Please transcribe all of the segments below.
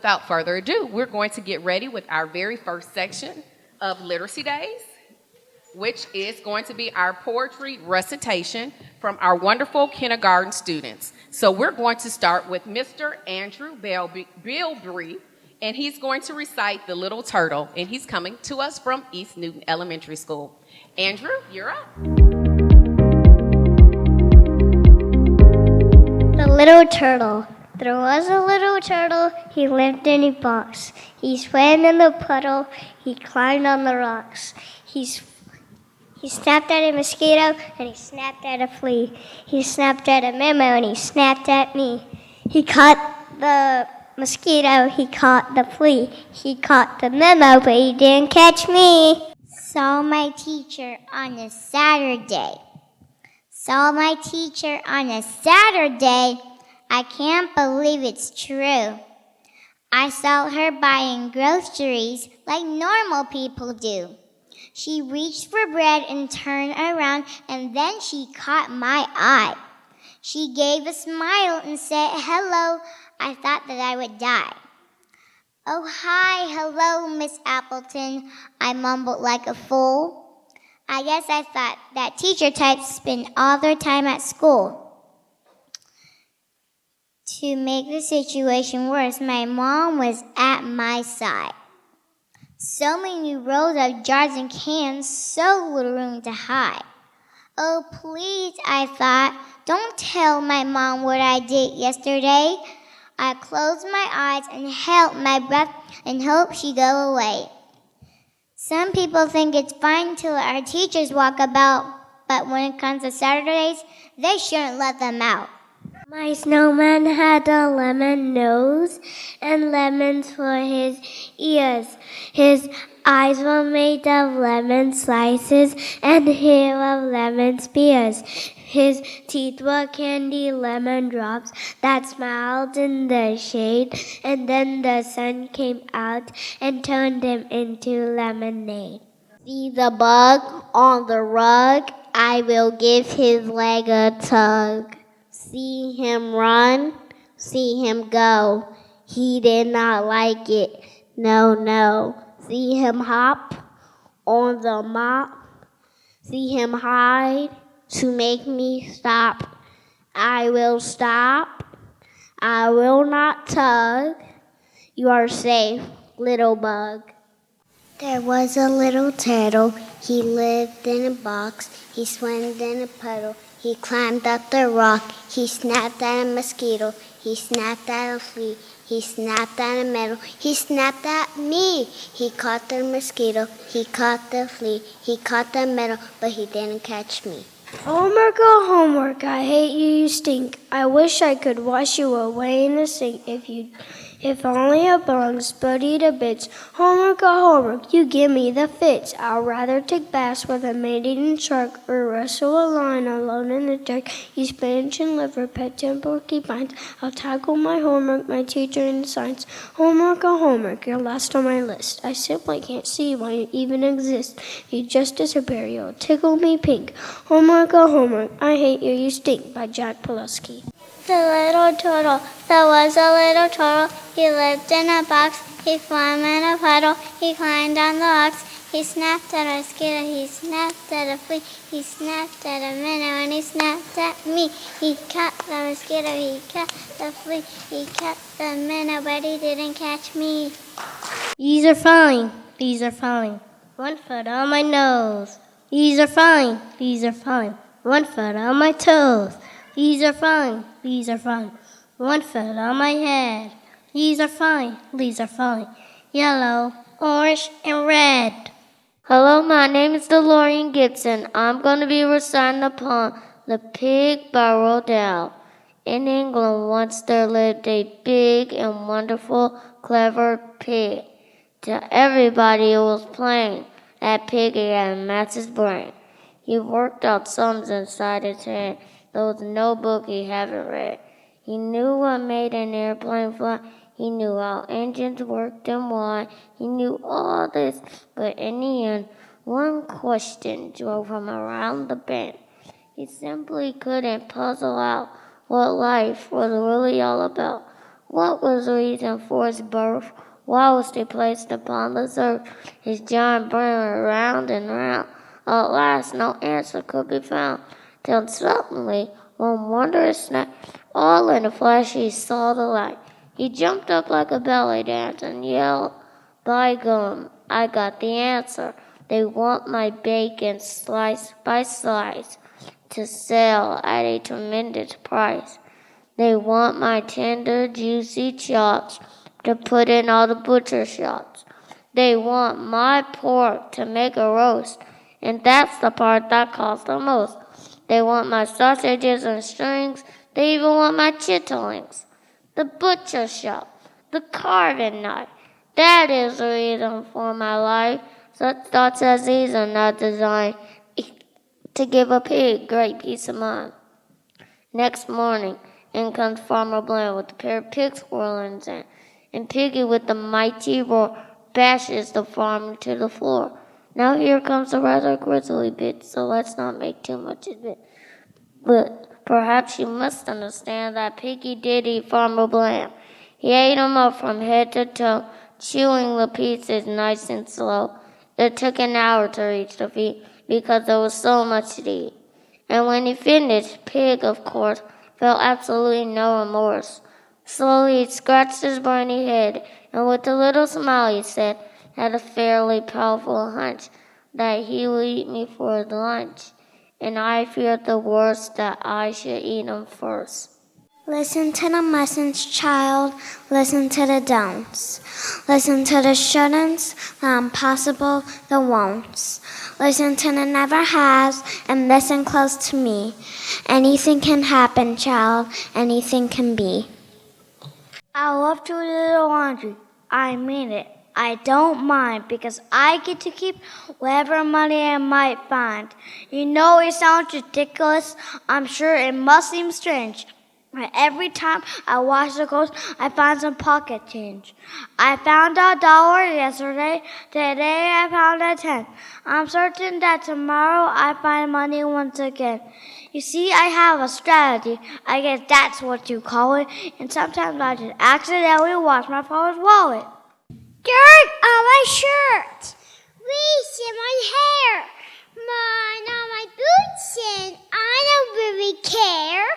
without further ado, we're going to get ready with our very first section of Literacy Days, which is going to be our poetry recitation from our wonderful kindergarten students. So we're going to start with Mr. Andrew Bilbrey, and he's going to recite The Little Turtle, and he's coming to us from East Newton Elementary School. Andrew, you're up. The Little Turtle. There was a little turtle, he lived in a box. He swam in the puddle, he climbed on the rocks. He snapped at a mosquito, and he snapped at a flea. He snapped at a memo, and he snapped at me. He caught the mosquito, he caught the flea. He caught the memo, but he didn't catch me. Saw my teacher on a Saturday. Saw my teacher on a Saturday. I can't believe it's true. I saw her buying groceries like normal people do. She reached for bread and turned around, and then she caught my eye. She gave a smile and said, "Hello." I thought that I would die. "Oh, hi, hello, Miss Appleton," I mumbled like a fool. I guess I thought that teacher types spend all their time at school. To make the situation worse, my mom was at my side. So many rows of jars and cans, so little room to hide. Oh, please, I thought, don't tell my mom what I did yesterday. I closed my eyes and held my breath and hoped she'd go away. Some people think it's fine to let our teachers walk about, but when it comes to Saturdays, they shouldn't let them out. My snowman had a lemon nose and lemons for his ears. His eyes were made of lemon slices and hair of lemon spears. His teeth were candy lemon drops that smiled in the shade, and then the sun came out and turned him into lemonade. See the bug on the rug? I will give his leg a tug. See him run, see him go. He did not like it, no, no. See him hop on the mop. See him hide to make me stop. I will stop. I will not tug. You are safe, little bug. There was a little turtle. He lived in a box. He swam in a puddle. He climbed up the rock. He snapped at a mosquito. He snapped at a flea. He snapped at a meadow. He snapped at me. He caught the mosquito. He caught the flea. He caught the meadow, but he didn't catch me. Homework, oh homework, I hate you, you stink. I wish I could wash you away in the sink if only it belongs Buddy to bits. Homework, oh homework, you give me the fits. I'll rather take baths with a man-eating shark or wrestle a lion alone in the dark. You spinach and liver, pet and porcupines. I'll tackle my homework, my teacher in science. Homework, oh homework, you're last on my list. I simply can't see why you even exist. You just disappear, you'll tickle me pink. Homework, oh homework, I hate you, you stink, by Jack Pulaski. The little turtle. There was a little turtle. He lived in a box. He swam in a puddle. He climbed on the rocks. He snapped at a mosquito. He snapped at a flea. He snapped at a minnow, and he snapped at me. He caught the mosquito. He caught the flea. He caught the minnow, but he didn't catch me. These are fine. These are fine. 1 foot on my nose. These are fine. These are fine. 1 foot on my toes. These are fine. These are fine. 1 foot on my head. These are fine. These are fine. Yellow, orange, and red. Hello, my name is Delorean Gibson. I'm going to be reciting the poem, The Pig Burrowed Out. In England, once there lived a big and wonderful, clever pig. To everybody it was plain that pig had a massive brain. He worked out sums inside his head. There was no book he haven't read. He knew what made an airplane fly. He knew how engines worked and why. He knew all this, but in the end, one question drove him around the bend. He simply couldn't puzzle out what life was really all about. What was the reason for his birth? Why was he placed upon this earth? His giant brain went round and round. At last, no answer could be found, till suddenly, one wondrous night, all in a flash he saw the light. He jumped up like a belly dancer and yelled, "By gum, I got the answer. They want my bacon slice by slice to sell at a tremendous price. They want my tender, juicy chops to put in all the butcher shops. They want my pork to make a roast, and that's the part that costs the most. They want my sausages and strings. They even want my chitterlings. The butcher shop, the carving knife. That is the reason for my life. Such thoughts as these are not designed to give a pig great peace of mind." Next morning, in comes Farmer Bland with a pair of pig squirrelings in, and Piggy with the mighty roar bashes the farmer to the floor. Now here comes a rather grisly bit, so let's not make too much of it. But perhaps you must understand that Piggy did eat Farmer Bland. He ate him up from head to toe, chewing the pieces nice and slow. It took an hour to reach the feet because there was so much to eat. And when he finished, Pig, of course, felt absolutely no remorse. Slowly he scratched his briny head, and with a little smile he said, had a fairly powerful hunch that he would eat me for his lunch, and I feared the worst, that I should eat him first. Listen to the message, child. Listen to the don'ts. Listen to the shouldn'ts, the impossible, the won'ts. Listen to the never has, and listen close to me. Anything can happen, child. Anything can be. I love to do the laundry. I mean it. I don't mind because I get to keep whatever money I might find. You know it sounds ridiculous. I'm sure it must seem strange. But every time I wash the clothes, I find some pocket change. I found $1 yesterday. Today I found a 10. I'm certain that tomorrow I find money once again. You see, I have a strategy. I guess that's what you call it. And sometimes I just accidentally wash my father's wallet. Dirt on my shirt, grease in my hair, mud on my boots, and I don't really care.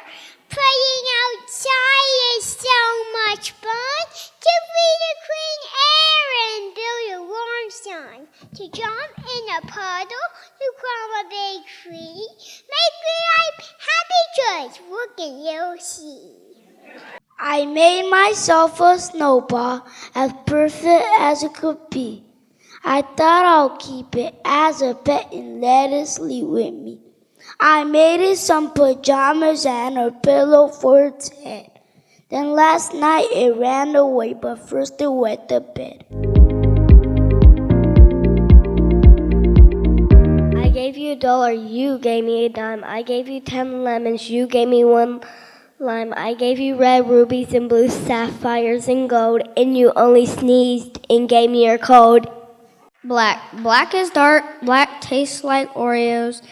Playing outside is so much fun. To breathe the clean air and build a warm sun. To jump in a puddle, to climb a big tree. Make life happy choice. What can you see? I made myself a snowball as perfect as it could be. I thought I'll keep it as a pet and let it sleep with me. I made it some pajamas and a pillow for its head. Then last night it ran away, but first it wet the bed. I gave you $1, you gave me a dime. I gave you 10 lemons, you gave me 1 lime. I gave you red rubies and blue sapphires and gold, and you only sneezed and gave me your code. Black is dark, black tastes like Oreos,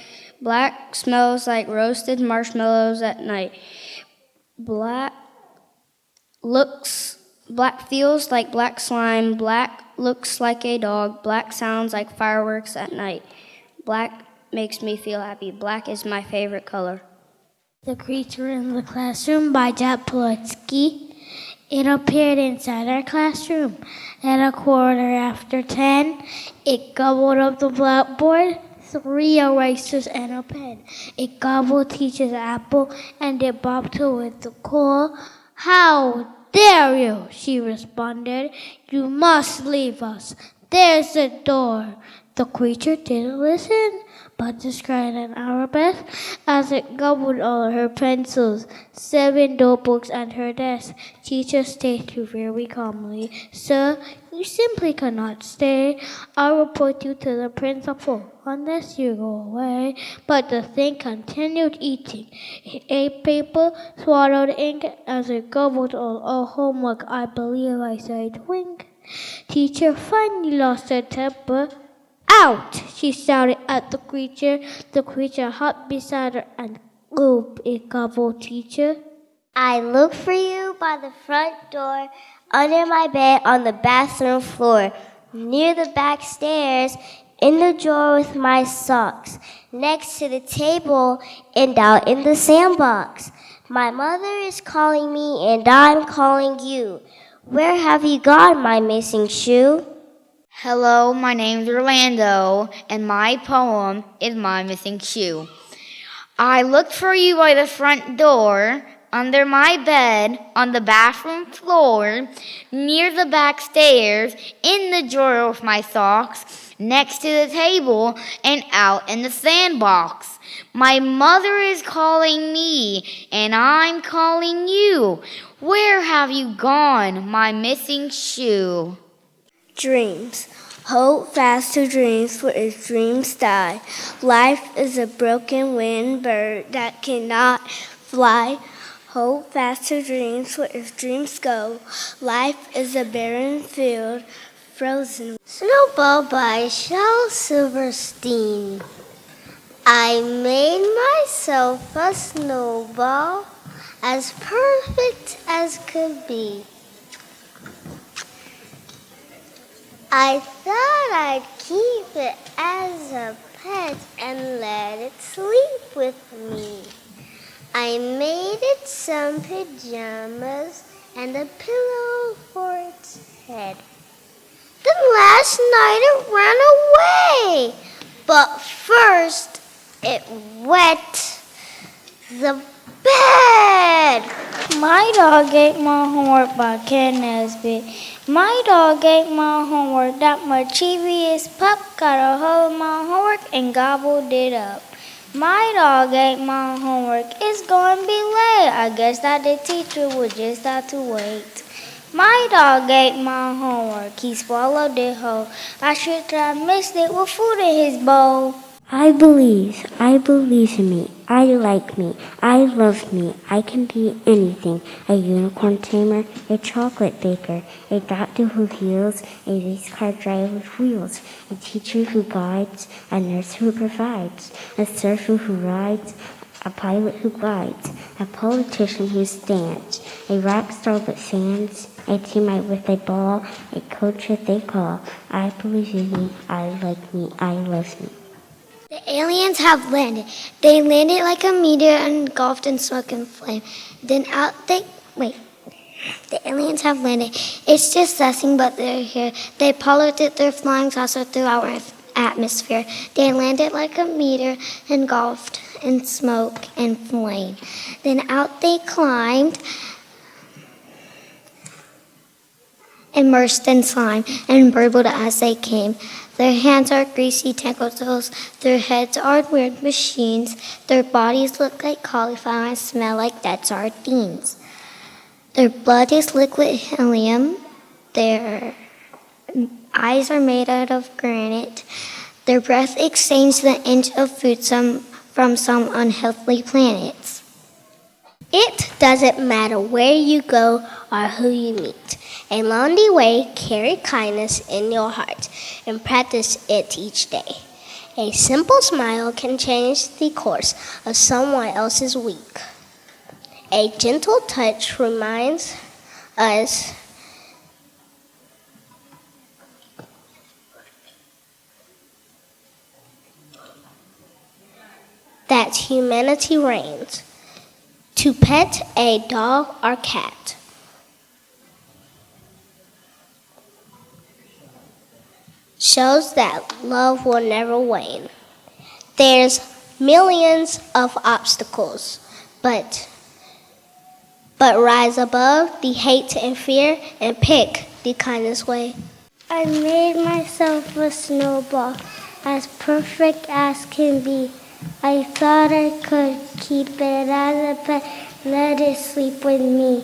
black smells like roasted marshmallows at night. Black feels like black slime, black looks like a dog, black sounds like fireworks at night. Black makes me feel happy. Black is my favorite color. The Creature in the Classroom by Jack Polutsky. It appeared inside our classroom at 10:15. It gobbled up the blackboard, 3 erasers and a pen. It gobbled teacher's apple and it bopped her with the core. "How dare you?" she responded. "You must leave us. There's the door." The creature didn't listen, but just cried an hour best as it gobbled all her pencils, 7 notebooks, and her desk. Teacher stayed too very calmly. "Sir, you simply cannot stay. I'll report you to the principal unless you go away." But the thing continued eating. It ate paper, swallowed ink as it gobbled all our homework. I believe I said wink. Teacher finally lost her temper. "Out!" she shouted at the creature. The creature hopped beside her and it gobbled teacher. I look for you by the front door, under my bed, on the bathroom floor, near the back stairs, in the drawer with my socks, next to the table, and out in the sandbox. My mother is calling me, and I'm calling you. Where have you gone, my missing shoe? Hello, my name's Orlando, and my poem is My Missing Shoe. I looked for you by the front door, under my bed, on the bathroom floor, near the back stairs, in the drawer with my socks, next to the table, and out in the sandbox. My mother is calling me, and I'm calling you. Where have you gone, my missing shoe? Dreams. Hold fast to dreams, for if dreams die, life is a broken winged bird that cannot fly. Hold fast to dreams, for if dreams go, life is a barren field, frozen. Snowball by Shel Silverstein. I made myself a snowball as perfect as could be. I thought I'd keep it as a pet and let it sleep with me. I made it some pajamas and a pillow for its head. Then last night it ran away, but first it wet the bed. My dog ate my homework by Ken Nesbitt. My dog ate my homework. That mischievous pup got a hold of my homework and gobbled it up. My dog ate my homework. It's going to be late. I guess that the teacher will just have to wait. My dog ate my homework. He swallowed it whole. I should have missed it with food in his bowl. I believe in me, I like me, I love me, I can be anything, a unicorn tamer, a chocolate baker, a doctor who heals, a race car driver with wheels, a teacher who guides, a nurse who provides, a surfer who rides, a pilot who glides, a politician who stands, a rock star with fans, a teammate with a ball, a coach with a call. I believe in me, I like me, I love me. The aliens have landed. They landed like a meteor engulfed in smoke and flame. Then out they... Wait. The aliens have landed. It's just nothing but they're here. They piloted their flying saucer through our atmosphere. They landed like a meteor engulfed in smoke and flame. Then out they climbed, immersed in slime, and burbled as they came. Their hands are greasy tentacles, their heads are weird machines, their bodies look like cauliflower and smell like dead sardines. Their blood is liquid helium, their eyes are made out of granite, their breath exchanged the inch of food from some unhealthy planets. It doesn't matter where you go or who you meet. Along the way, carry kindness in your heart and practice it each day. A simple smile can change the course of someone else's week. A gentle touch reminds us that humanity reigns. To pet a dog or cat. Shows that love will never wane. There's millions of obstacles, but rise above the hate and fear and pick the kindest way. I made myself a snowball as perfect as can be. I thought I could keep it as a pet, let it sleep with me.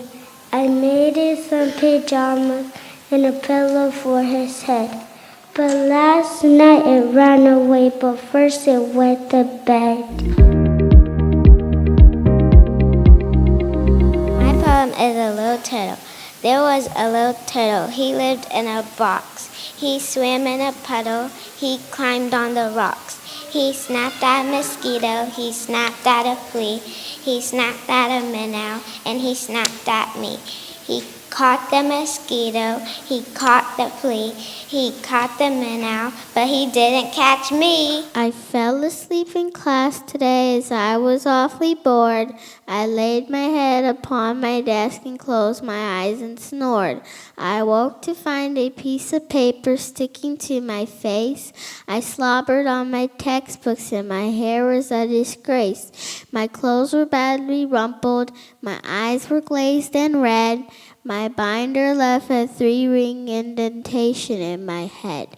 I made it some pajamas and a pillow for his head. But last night it ran away, but first it wet the bed. My poem is A Little Turtle. There was a little turtle. He lived in a box. He swam in a puddle. He climbed on the rocks. He snapped at a mosquito, he snapped at a flea, he snapped at a minnow, and he snapped at me. He caught the mosquito, he caught the flea, he caught the minnow, but he didn't catch me. I fell asleep in class today as I was awfully bored. I laid my head upon my desk and closed my eyes and snored. I woke to find a piece of paper sticking to my face. I slobbered on my textbooks and my hair was a disgrace. My clothes were badly rumpled, my eyes were glazed and red. My binder left a 3-ring indentation in my head.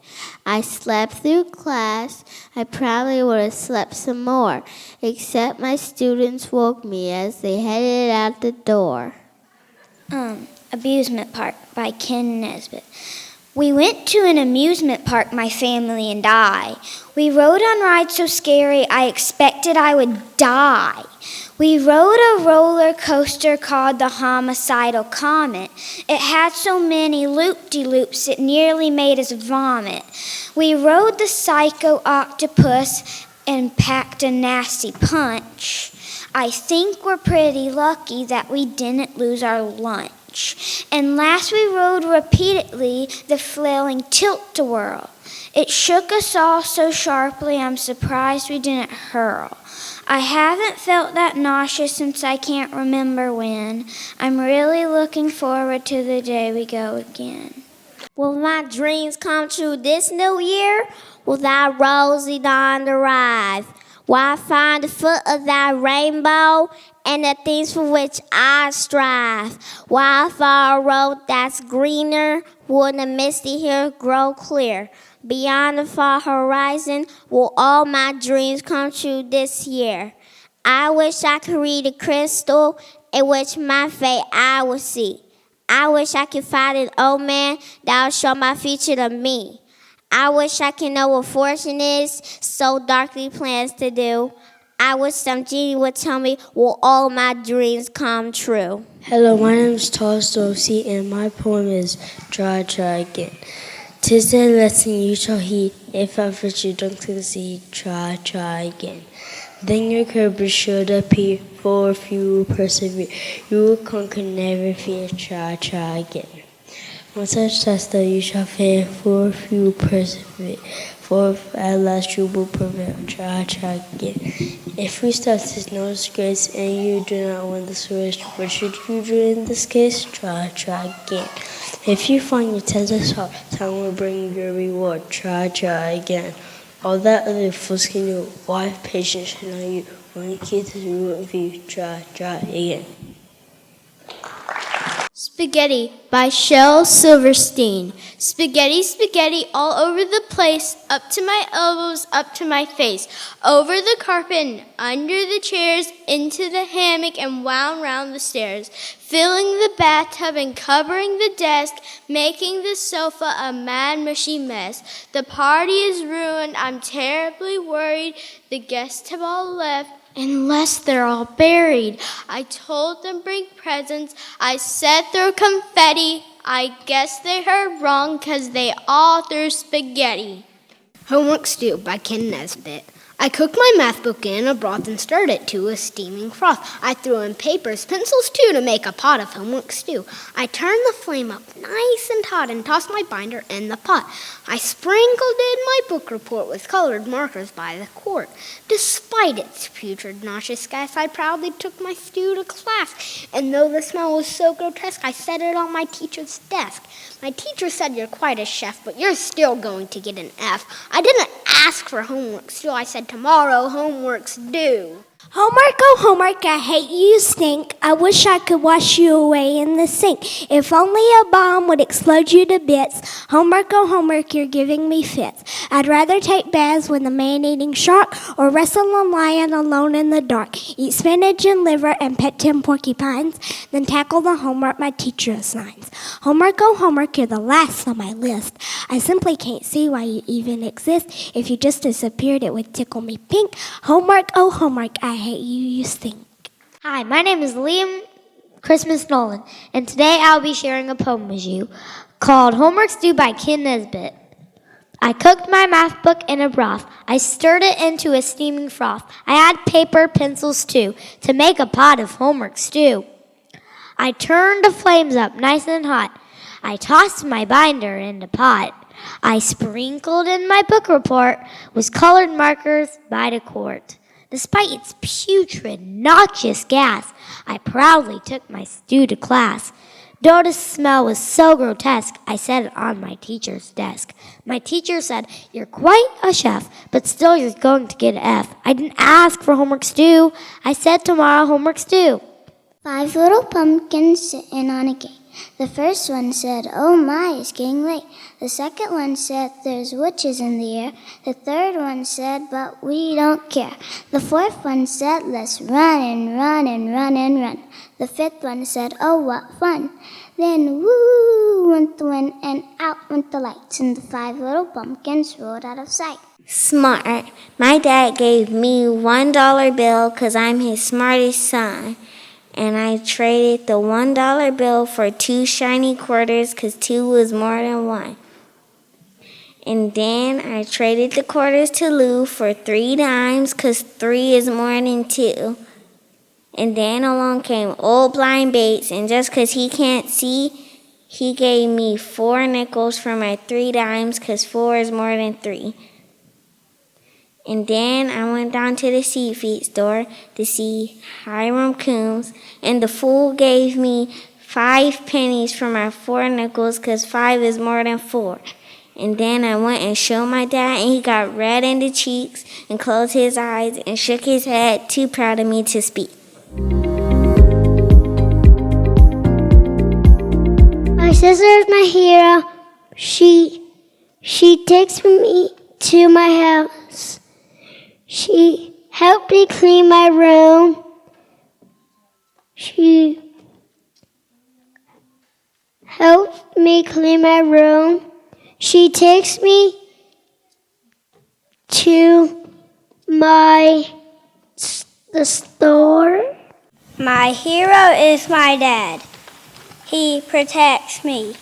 I slept through class. I probably would have slept some more, except my students woke me as they headed out the door. Amusement Park by Ken Nesbitt. We went to an amusement park, my family and I. We rode on rides so scary I expected I would die. We rode a roller coaster called the Homicidal Comet. It had so many loop-de-loops it nearly made us vomit. We rode the Psycho Octopus and packed a nasty punch. I think we're pretty lucky that we didn't lose our lunch. And last we rode repeatedly the flailing tilt-a-whirl. It shook us all so sharply I'm surprised we didn't hurl. I haven't felt that nauseous since I can't remember when. I'm really looking forward to the day we go again. Will my dreams come true this new year? Will thy rosy dawn arrive? Will I find the foot of thy rainbow and the things for which I strive? Will I follow a road that's greener? Will the misty hill grow clear? Beyond the far horizon, will all my dreams come true this year? I wish I could read a crystal in which my fate I will see. I wish I could find an old man that will show my future to me. I wish I could know what fortune is, so darkly plans to do. I wish some genie would tell me, will all my dreams come true? Hello, my name is Thomas Dorsey, and my poem is Try, Try Again. 'Tis a lesson you shall heed, if effort you don't succeed, try, try again. Then your courage should appear, for if you will persevere, you will conquer, never fear, try, try again. One such test that you shall fail, for if you will persevere, for if at last you will prevail, try, try again. If we start is no disgrace, and you do not win this race, what should you do in this case? Try, try again. If you find your test is hard, time will bring your reward. Try, try again. All that other fools can do, why have patience should not you? When you keep this rule of you, try, try again. Spaghetti by Shel Silverstein. Spaghetti, spaghetti all over the place, up to my elbows, up to my face, over the carpet and under the chairs, into the hammock and wound round the stairs, filling the bathtub and covering the desk, making the sofa a mad mushy mess. The party is ruined, I'm terribly worried, the guests have all left, unless they're all buried. I told them bring presents. I said throw confetti. I guess they heard wrong 'cause they all threw spaghetti. Homework Stew by Ken Nesbitt. I cooked my math book in a broth and stirred it to a steaming froth. I threw in papers, pencils too, to make a pot of homework stew. I turned the flame up nice and hot and tossed my binder in the pot. I sprinkled in my book report with colored markers by the quart. Despite its putrid, nauseous gas, I proudly took my stew to class. And though the smell was so grotesque, I set it on my teacher's desk. My teacher said, "You're quite a chef, but you're still going to get an F." I didn't ask for homework stew. I said, "Tomorrow homework's due." Homework, oh homework, I hate you, you stink. I wish I could wash you away in the sink. If only a bomb would explode you to bits. Homework, oh homework, you're giving me fits. I'd rather take baths with a man-eating shark or wrestle a lion alone in the dark, eat spinach and liver and pet 10 porcupines, than tackle the homework my teacher assigns. Homework, oh homework, you're the last on my list. I simply can't see why you even exist. If you just disappeared, it would tickle me pink. Homework, oh homework, I hate you, you stink. Hi, my name is Liam Christmas Nolan, and today I'll be sharing a poem with you called Homework Stew by Ken Nesbitt. I cooked my math book in a broth. I stirred it into a steaming froth. I had paper, pencils too, to make a pot of homework stew. I turned the flames up nice and hot. I tossed my binder in the pot. I sprinkled in my book report with colored markers by the quart. Despite its putrid, noxious gas, I proudly took my stew to class. Though the smell was so grotesque, I set it on my teacher's desk. My teacher said, "You're quite a chef, but still you're going to get an F." I didn't ask for homework stew. I said tomorrow homework's due. 5 little pumpkins sitting on a gate. The first one said, "Oh my, it's getting late." The second one said, "There's witches in the air." The third one said, "But we don't care." The fourth one said, "Let's run and run and run and run." The fifth one said, "Oh, what fun." Then woo went the wind and out went the lights, and the 5 little pumpkins rolled out of sight. Smart. My dad gave me $1 bill 'cause I'm his smartest son. And I traded the $1 bill for 2 shiny quarters 'cause 2 was more than 1. And then I traded the quarters to Lou for 3 dimes 'cause 3 is more than 2. And then along came old blind Bates, and just 'cause he can't see, he gave me 4 nickels for my 3 dimes 'cause 4 is more than 3. And then I went down to the seafood store to see Hiram Coombs, and the fool gave me 5 pennies for my 4 nickels 'cause 5 is more than 4. And then I went and showed my dad, and he got red in the cheeks and closed his eyes and shook his head, too proud of me to speak. My sister is my hero. She takes me to my house. She helped me clean my room. She helped me clean my room. She takes me to the store. My hero is my dad. He protects me.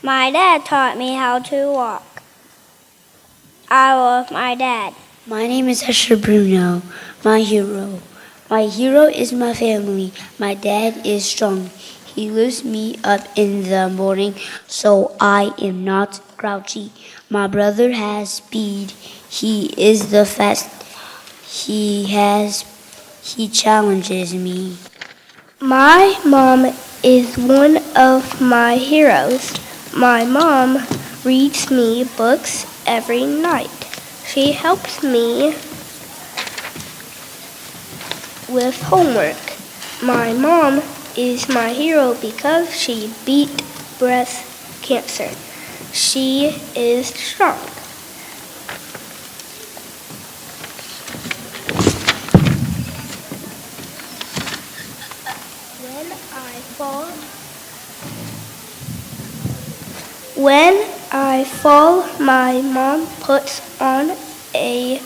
My dad taught me how to walk. I love my dad. My name is Bruno, my hero. My hero is my family. My dad is strong. He lifts me up in the morning so I am not grouchy. My brother has speed. He is the fast. He challenges me. My mom is one of my heroes. My mom reads me books every night. She helps me with homework. My mom is my hero because she beat breast cancer. She is strong. When I fall, my mom puts on a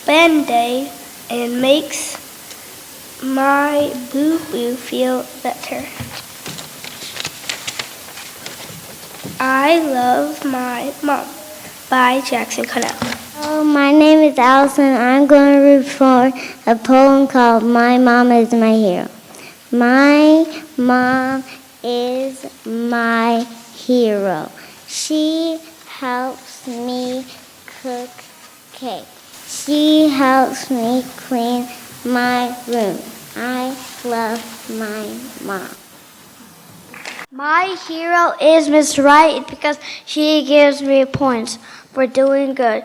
Band-Aid and makes my boo-boo feel better. I Love My Mom by Jackson Connell. Hello, my name is Allison. I'm going to read for a poem called My Mom is My Hero. My mom is my hero. She helps me cook cake. She helps me clean my room. I love my mom. My hero is Miss Wright because she gives me points for doing good.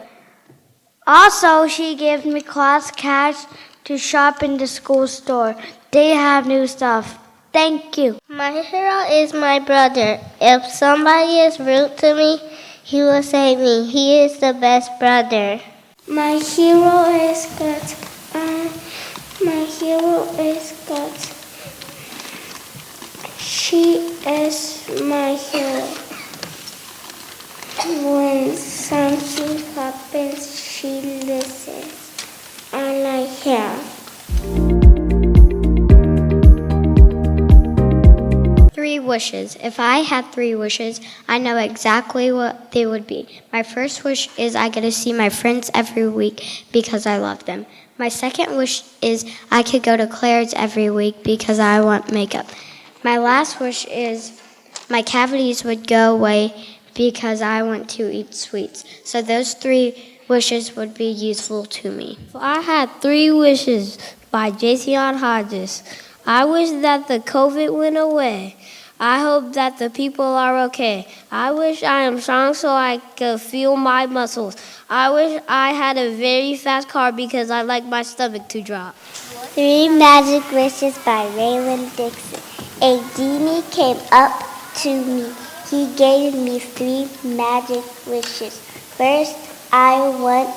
Also, she gives me class cash to shop in the school store. They have new stuff. Thank you. My hero is my brother. If somebody is rude to me, he will save me. He is the best brother. My hero is good. My hero is good. She is my hero. When something happens, she listens. I like her. 3 wishes. If I had 3 wishes, I know exactly what they would be. My first wish is I get to see my friends every week because I love them. My second wish is I could go to Claire's every week because I want makeup. My last wish is my cavities would go away because I want to eat sweets. So those 3 wishes would be useful to me. If I had 3 wishes by Jason Hodges. I wish that the COVID went away. I hope that the people are okay. I wish I am strong so I could feel my muscles. I wish I had a very fast car because I like my stomach to drop. 3 Magic Wishes by Raylan Dixon. A genie came up to me. He gave me 3 magic wishes. First, I want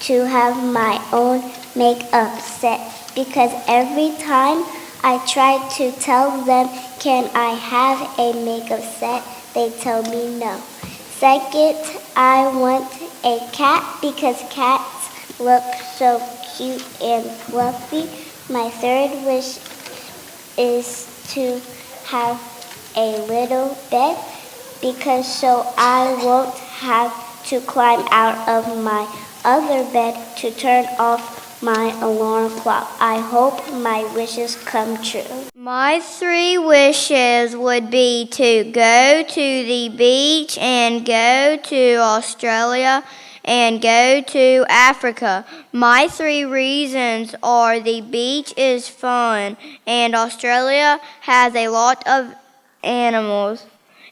to have my own makeup set because every time I try to tell them, can I have a makeup set? They tell me no. Second, I want a cat because cats look so cute and fluffy. My third wish is to have a little bed because so I won't have to climb out of my other bed to turn off my alarm clock. I hope my wishes come true. My 3 wishes would be to go to the beach and go to Australia and go to Africa. My 3 reasons are the beach is fun and Australia has a lot of animals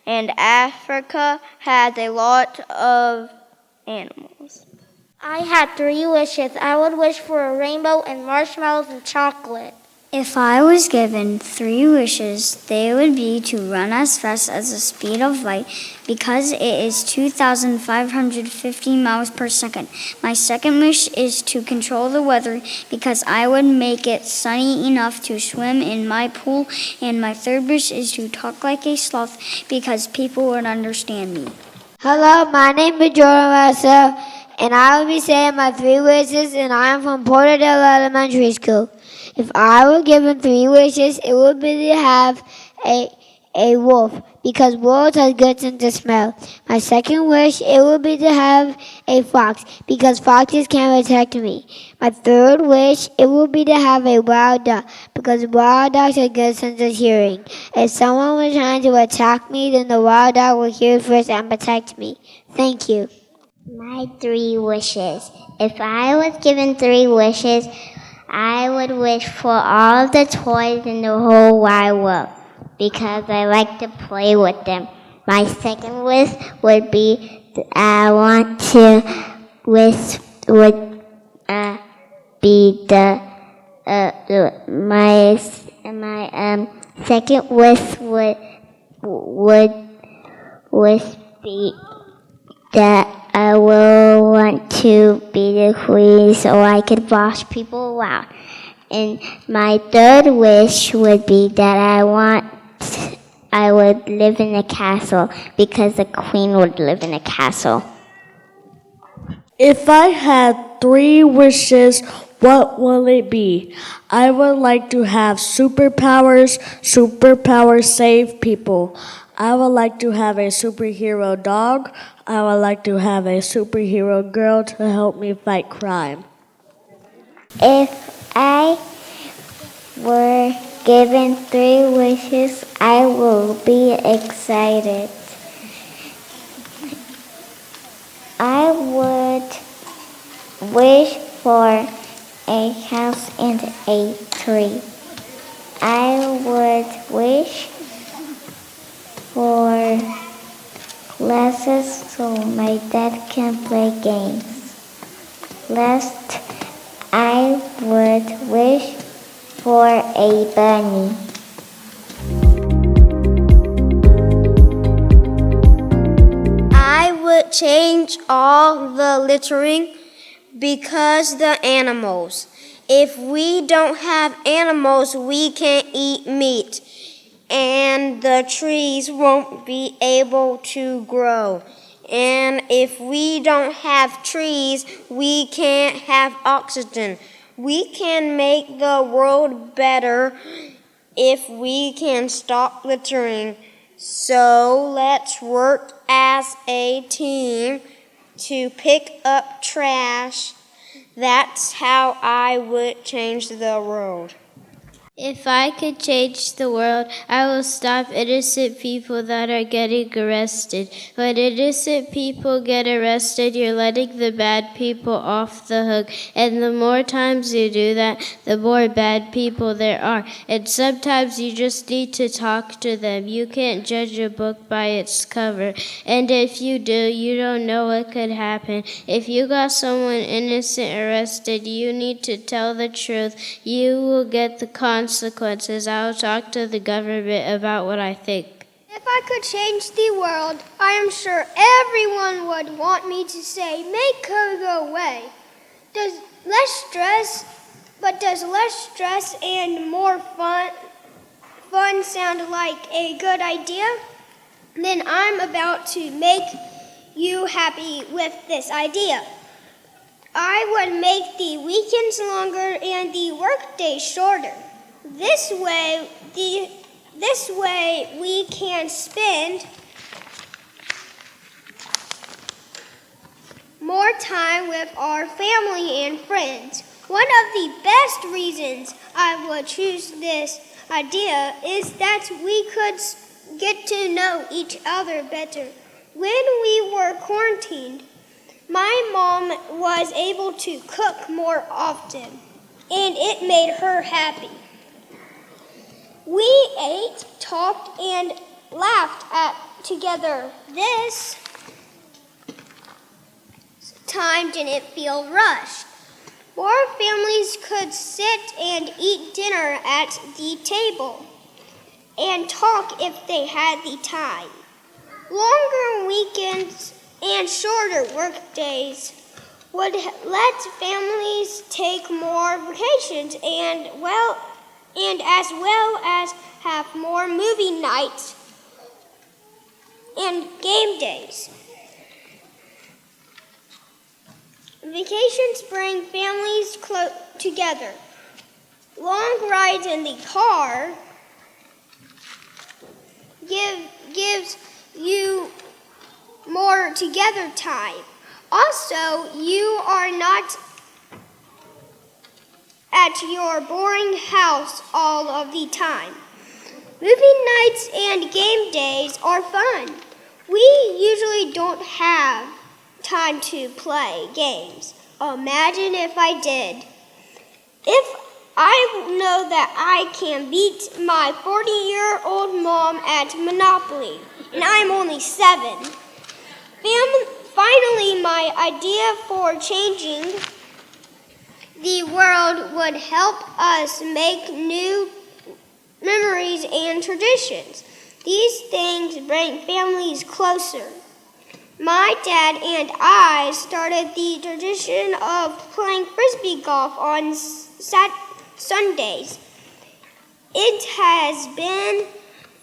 and Africa has a lot of animals. I had 3 wishes. I would wish for a rainbow and marshmallows and chocolate. If I was given 3 wishes, they would be to run as fast as the speed of light because it is 2,550 miles per second. My second wish is to control the weather because I would make it sunny enough to swim in my pool. And my third wish is to talk like a sloth because people would understand me. Hello, my name is Jordan Russell, and I will be saying my 3 wishes, and I am from Porterdale Elementary School. If I were given 3 wishes, it would be to have a wolf, because wolves have good sense of smell. My second wish, it would be to have a fox, because foxes can protect me. My third wish, it would be to have a wild dog, because wild dogs have good sense of hearing. If someone was trying to attack me, then the wild dog would hear first and protect me. Thank you. My 3 wishes. If I was given 3 wishes, I would wish for all the toys in the whole wide world because I like to play with them. My second wish would be I want to wish would be the my second wish would be that I will want to be the queen so I could boss people around. And my third wish would be that I would live in a castle because the queen would live in a castle. If I had 3 wishes, what will it be? I would like to have superpowers. Superpowers save people. I would like to have a superhero dog. I would like to have a superhero girl to help me fight crime. If I were given 3 wishes, I will be excited. I would wish for a house and a tree. I would wish for glasses so my dad can play games. Last, I would wish for a bunny. I would change all the littering because the animals. If we don't have animals, we can't eat meat. And the trees won't be able to grow. And if we don't have trees, we can't have oxygen. We can make the world better if we can stop littering. So let's work as a team to pick up trash. That's how I would change the world. If I could change the world, I will stop innocent people that are getting arrested. When innocent people get arrested, you're letting the bad people off the hook. And the more times you do that, the more bad people there are. And sometimes you just need to talk to them. You can't judge a book by its cover. And if you do, you don't know what could happen. If you got someone innocent arrested, you need to tell the truth. You will get the consequences. I'll talk to the government about what I think. If I could change the world, I am sure everyone would want me to say, make COVID go away. Does less stress and more fun sound like a good idea? Then I'm about to make you happy with this idea. I would make the weekends longer and the workdays shorter. This way we can spend more time with our family and friends. One of the best reasons I would choose this idea is that we could get to know each other better. When we were quarantined, my mom was able to cook more often, and it made her happy. We ate, talked, and laughed together. This time didn't feel rushed. More families could sit and eat dinner at the table and talk if they had the time. Longer weekends and shorter work days would let families take more vacations and as well as have more movie nights and game days. Vacations bring families together. Long rides in the car gives you more together time. Also, you are not at your boring house all of the time. Movie nights and game days are fun. We usually don't have time to play games. Imagine if I did. If I know that I can beat my 40-year-old mom at Monopoly, and I'm only 7. Finally, my idea for changing the world would help us make new memories and traditions. These things bring families closer. My dad and I started the tradition of playing frisbee golf on Sundays. It has been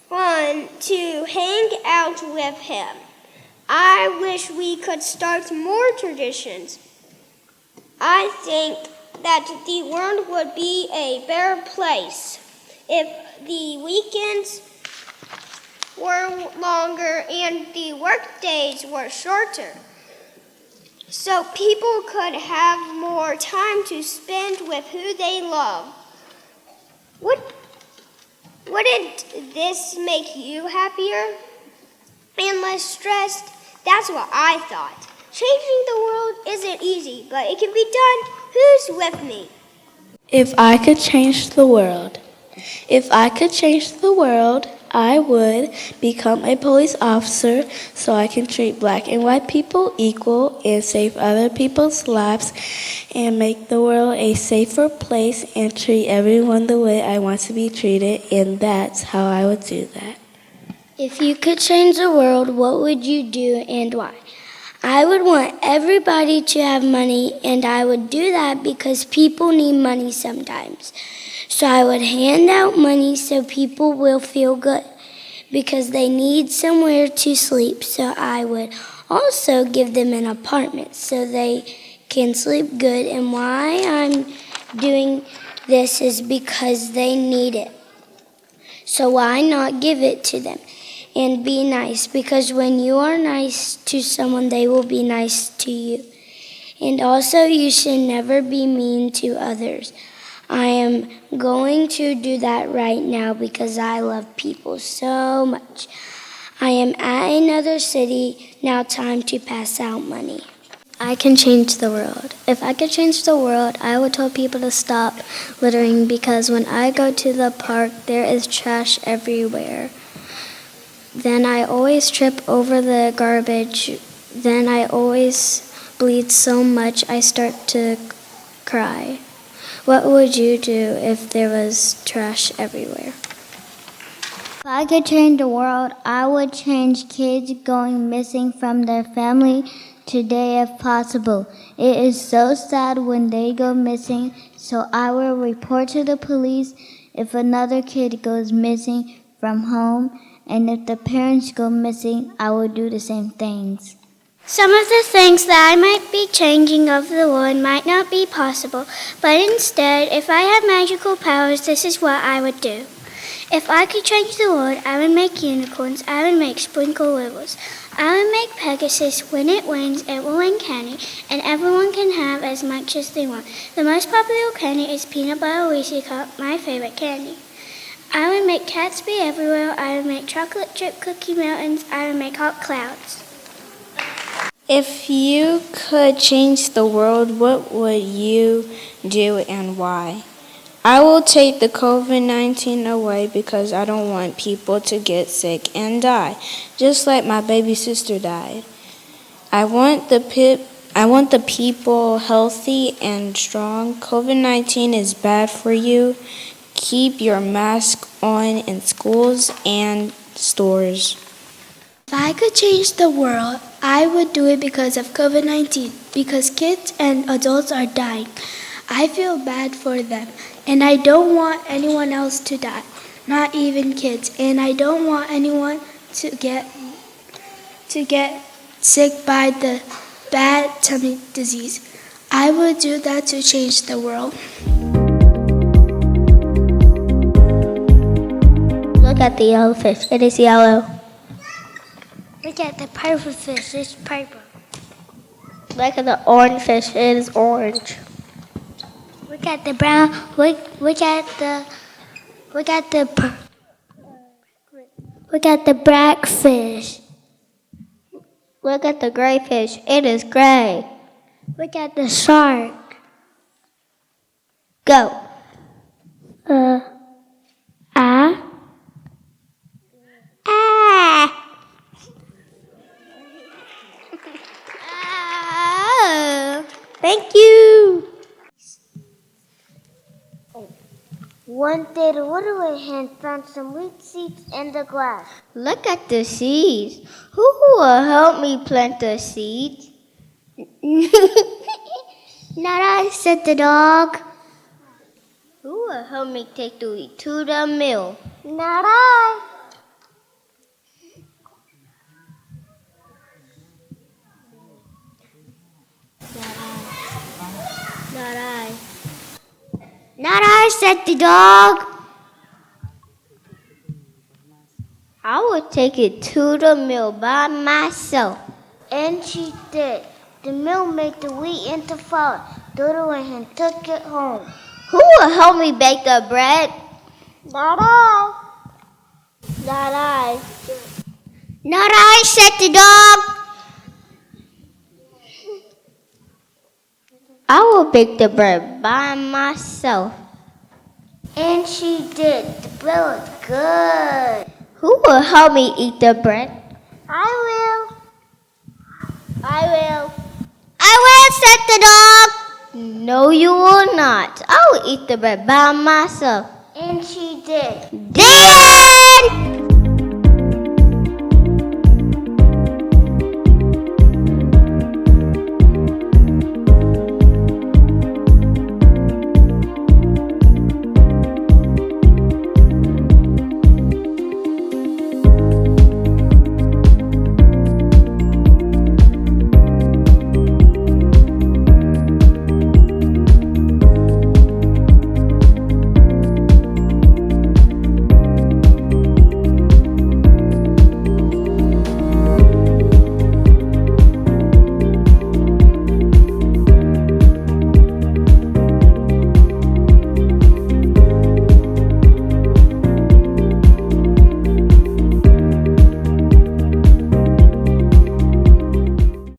fun to hang out with him. I wish we could start more traditions. I think that the world would be a better place if the weekends were longer and the work days were shorter, so people could have more time to spend with who they love. Wouldn't this make you happier and less stressed? That's what I thought. Changing the world isn't easy, but it can be done. Who's with me? If I could change the world. If I could change the world, I would become a police officer so I can treat black and white people equal and save other people's lives and make the world a safer place and treat everyone the way I want to be treated, and that's how I would do that. If you could change the world, what would you do and why? I would want everybody to have money, and I would do that because people need money sometimes. So I would hand out money so people will feel good because they need somewhere to sleep. So I would also give them an apartment so they can sleep good. And why I'm doing this is because they need it. So why not give it to them? and be nice, because when you are nice to someone, they will be nice to you. And also, you should never be mean to others. I am going to do that right now because I love people so much. I am at another city, now time to pass out money. I can change the world. If I could change the world, I would tell people to stop littering, because when I go to the park, there is trash everywhere. Then I always trip over the garbage. Then I always bleed so much I start to cry. What would you do if there was trash everywhere? If I could change the world, I would change kids going missing from their family today if possible. It is so sad when they go missing, so I will report to the police if another kid goes missing from home, and if the parents go missing, I will do the same things. Some of the things that I might be changing of the world might not be possible, but instead, if I had magical powers, this is what I would do. If I could change the world, I would make unicorns, I would make sprinkle wibbles. I would make Pegasus. When it wins, it will win candy, and everyone can have as much as they want. The most popular candy is peanut butter Reese's Cup, my favorite candy. I would make cats be everywhere. I would make chocolate chip cookie mountains. I would make hot clouds. If you could change the world, what would you do and why? I will take the COVID-19 away because I don't want people to get sick and die, just like my baby sister died. I want the people healthy and strong. COVID-19 is bad for you. Keep your mask on in schools and stores. If I could change the world, I would do it because of COVID-19, because kids and adults are dying. I feel bad for them, and I don't want anyone else to die, not even kids, and I don't want anyone to get sick by the bad tummy disease. I would do that to change the world. Look at the yellow fish. It is yellow. Look at the purple fish, it's purple. Look at the orange fish. It is orange. Look at the brown, look at the black fish. Look at the gray fish. It is gray. Look at the shark. Go. Thank you. One day the little hen found some wheat seeds in the grass. Look at the seeds. Who will help me plant the seeds? Not I, said the dog. Who will help me take the wheat to the mill? Not I. Not I. Not I, said the dog. I will take it to the mill by myself. And she did. The mill made the wheat into flour. Dodo and hen took it home. Who will help me bake the bread? Not I. Not I. Not I, said the dog. I will bake the bread by myself. And she did. The bread was good. Who will help me eat the bread? I will. I will. I will, said the dog. No, you will not. I will eat the bread by myself. And she did. The end!